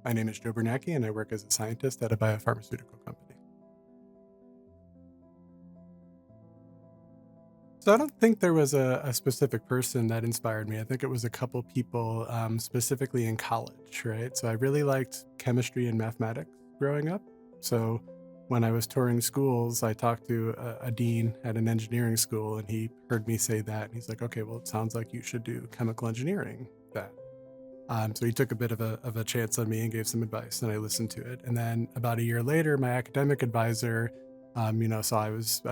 My name is Bernacki, and I work as a scientist at a biopharmaceutical company. So I don't think there was a specific person that inspired me. I think it was a couple people, specifically in college, right? So I really liked chemistry and mathematics growing up. So when I was touring schools, I talked to a dean at an engineering school, and he heard me say that. And he's like, okay, well, it sounds like you should do chemical engineering then. So he took a bit of a chance on me and gave some advice, and I listened to it. And then about a year later, my academic advisor, saw I was,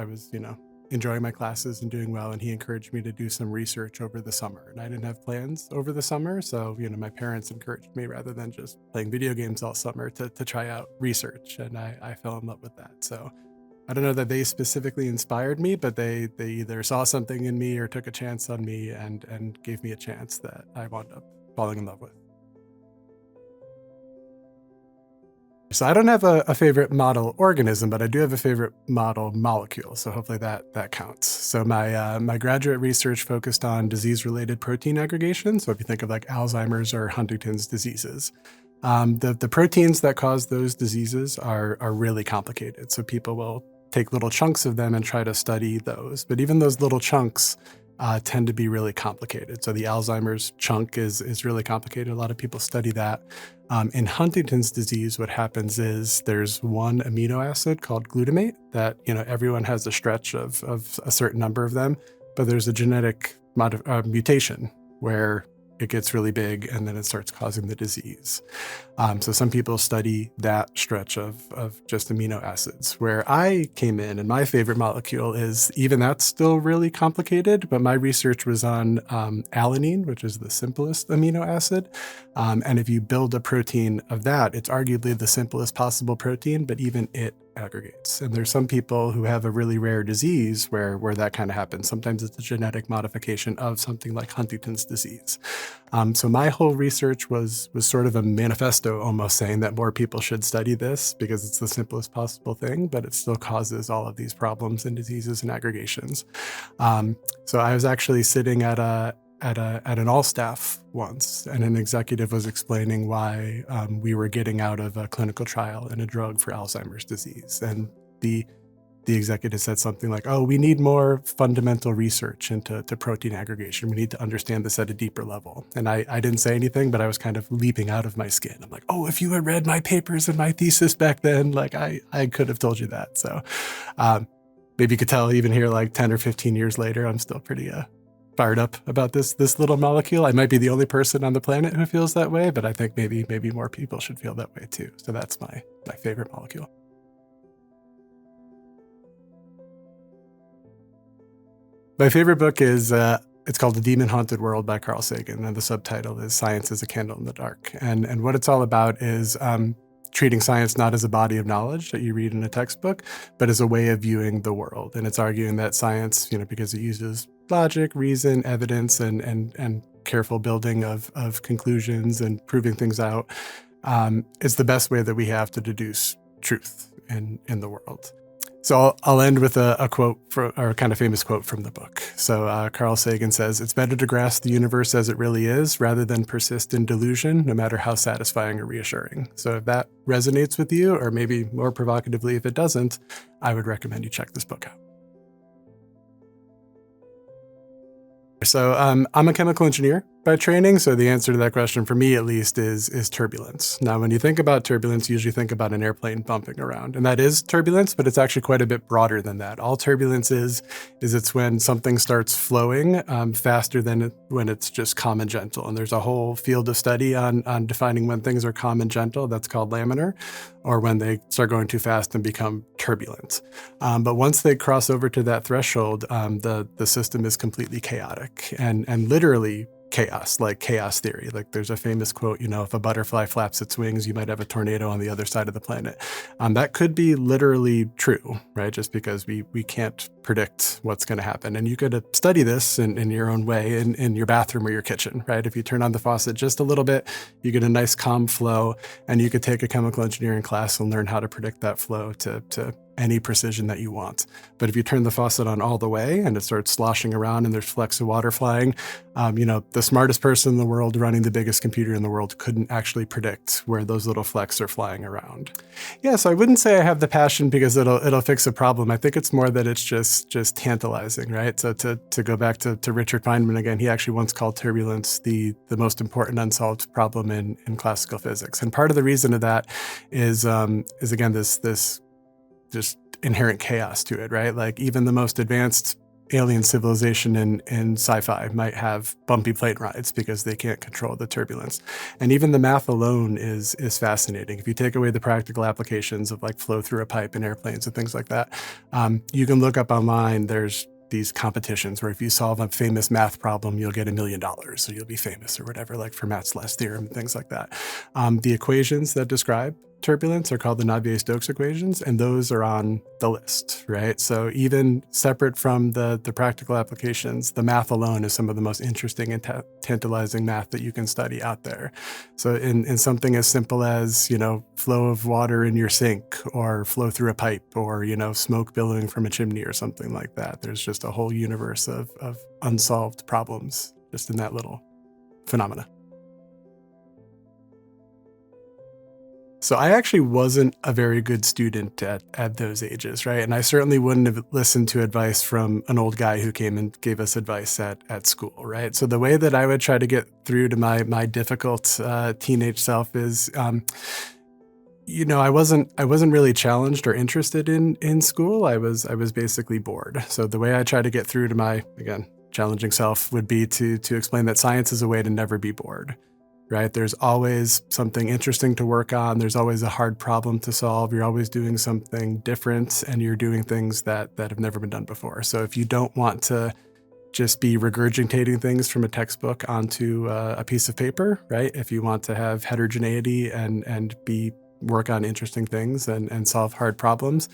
enjoying my classes and doing well, and he encouraged me to do some research over the summer. And I didn't have plans over the summer, so my parents encouraged me rather than just playing video games all summer to try out research, and I fell in love with that. So I don't know that they specifically inspired me, but they either saw something in me or took a chance on me and gave me a chance that I wound up falling in love with. So I don't have a favorite model organism, but I do have a favorite model molecule. So hopefully that counts. So my graduate research focused on disease-related protein aggregation. So if you think of like Alzheimer's or Huntington's diseases, the proteins that cause those diseases are really complicated. So people will take little chunks of them and try to study those. But even those little chunks tend to be really complicated. So the Alzheimer's chunk is really complicated. A lot of people study that. In Huntington's disease, what happens is there's one amino acid called glutamate that, everyone has a stretch of a certain number of them, but there's a genetic mutation where it gets really big and then it starts causing the disease. So some people study that stretch of just amino acids. Where I came in, and my favorite molecule is, even that's still really complicated, but my research was on alanine, which is the simplest amino acid. And if you build a protein of that, it's arguably the simplest possible protein, but even it aggregates. And there's some people who have a really rare disease where that kind of happens. Sometimes it's a genetic modification of something like Huntington's disease. So my whole research was sort of a manifesto, almost saying that more people should study this because it's the simplest possible thing, but it still causes all of these problems and diseases and aggregations. So I was actually sitting at an all-staff once, and an executive was explaining why we were getting out of a clinical trial in a drug for Alzheimer's disease. And the executive said something like, oh, we need more fundamental research into protein aggregation. We need to understand this at a deeper level. And I didn't say anything, but I was kind of leaping out of my skin. I'm like, oh, if you had read my papers and my thesis back then, like I could have told you that. So maybe you could tell even here, like 10 or 15 years later, I'm still pretty fired up about this little molecule. I might be the only person on the planet who feels that way, but I think maybe more people should feel that way too. So that's my favorite molecule. My favorite book is it's called The Demon Haunted World by Carl Sagan, and the subtitle is Science is a Candle in the Dark. And what it's all about is treating science not as a body of knowledge that you read in a textbook, but as a way of viewing the world. And it's arguing that science, because it uses logic, reason, evidence, and careful building of conclusions and proving things out, is the best way that we have to deduce truth in the world. So I'll end with a quote, or a kind of famous quote from the book. So Carl Sagan says, "It's better to grasp the universe as it really is rather than persist in delusion, no matter how satisfying or reassuring." So if that resonates with you, or maybe more provocatively if it doesn't, I would recommend you check this book out. So I'm a chemical engineer by training. So the answer to that question, for me at least, is turbulence. Now, when you think about turbulence, you usually think about an airplane bumping around. And that is turbulence, but it's actually quite a bit broader than that. All turbulence is it's when something starts flowing faster than when it's just calm and gentle. And there's a whole field of study on defining when things are calm and gentle. That's called laminar, or when they start going too fast and become turbulent. But once they cross over to that threshold, the system is completely chaotic and literally chaos, like chaos theory. Like there's a famous quote, if a butterfly flaps its wings, you might have a tornado on the other side of the planet. That could be literally true, right? Just because we can't predict what's going to happen. And you could study this in your own way in your bathroom or your kitchen, right? If you turn on the faucet just a little bit, you get a nice calm flow, and you could take a chemical engineering class and learn how to predict that flow to any precision that you want. But if you turn the faucet on all the way and it starts sloshing around and there's flecks of water flying, the smartest person in the world running the biggest computer in the world couldn't actually predict where those little flecks are flying around. Yeah, so I wouldn't say I have the passion because it'll fix a problem. I think it's more that it's just tantalizing, right? So to go back to Richard Feynman again, he actually once called turbulence the most important unsolved problem in classical physics. And part of the reason of that is again this just inherent chaos to it, right? Like even the most advanced alien civilization in sci-fi might have bumpy plane rides because they can't control the turbulence. And even the math alone is fascinating. If you take away the practical applications of like flow through a pipe in airplanes and things like that, you can look up online, there's these competitions where if you solve a famous math problem, you'll get $1 million, so you'll be famous or whatever, like Fermat's last theorem, things like that. The equations that describe turbulence are called the Navier-Stokes equations, and those are on the list, right? So even separate from the practical applications, the math alone is some of the most interesting and tantalizing math that you can study out there. So in something as simple as, flow of water in your sink or flow through a pipe or, smoke billowing from a chimney or something like that, there's just a whole universe of unsolved problems just in that little phenomena. So I actually wasn't a very good student at those ages, right? And I certainly wouldn't have listened to advice from an old guy who came and gave us advice at school, right? So the way that I would try to get through to my difficult teenage self is, I wasn't really challenged or interested in school. I was basically bored. So the way I try to get through to my, again, challenging self would be to explain that science is a way to never be bored. Right? There's always something interesting to work on. There's always a hard problem to solve. You're always doing something different and you're doing things that have never been done before. So if you don't want to just be regurgitating things from a textbook onto a piece of paper, right? If you want to have heterogeneity and work on interesting things and solve hard problems,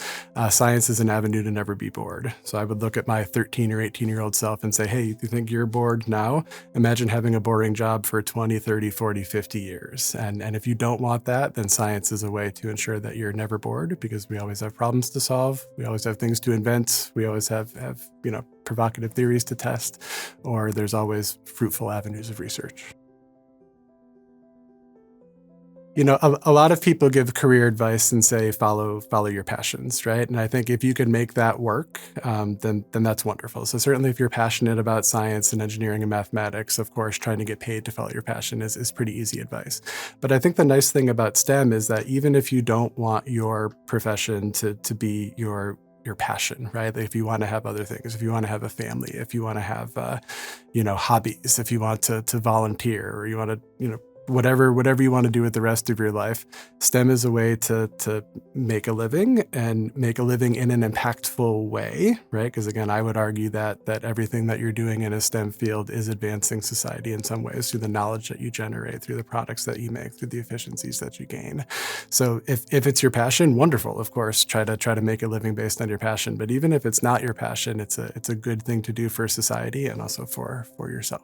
science is an avenue to never be bored. So I would look at my 13 or 18-year-old self and say, hey, you think you're bored now? Imagine having a boring job for 20, 30, 40, 50 years. And if you don't want that, then science is a way to ensure that you're never bored because we always have problems to solve. We always have things to invent. We always have provocative theories to test, or there's always fruitful avenues of research. A lot of people give career advice and say, follow your passions, right? And I think if you can make that work, then that's wonderful. So certainly if you're passionate about science and engineering and mathematics, of course, trying to get paid to follow your passion is pretty easy advice. But I think the nice thing about STEM is that even if you don't want your profession to be your passion, right? If you want to have other things, if you want to have a family, if you want to have, hobbies, if you want to volunteer or you want to, whatever you want to do with the rest of your life, STEM is a way to make a living and make a living in an impactful way, right? Because again, I would argue that everything that you're doing in a STEM field is advancing society in some ways through the knowledge that you generate, through the products that you make, through the efficiencies that you gain. So if it's your passion, wonderful, of course, try to make a living based on your passion. But even if it's not your passion, it's a good thing to do for society and also for yourself.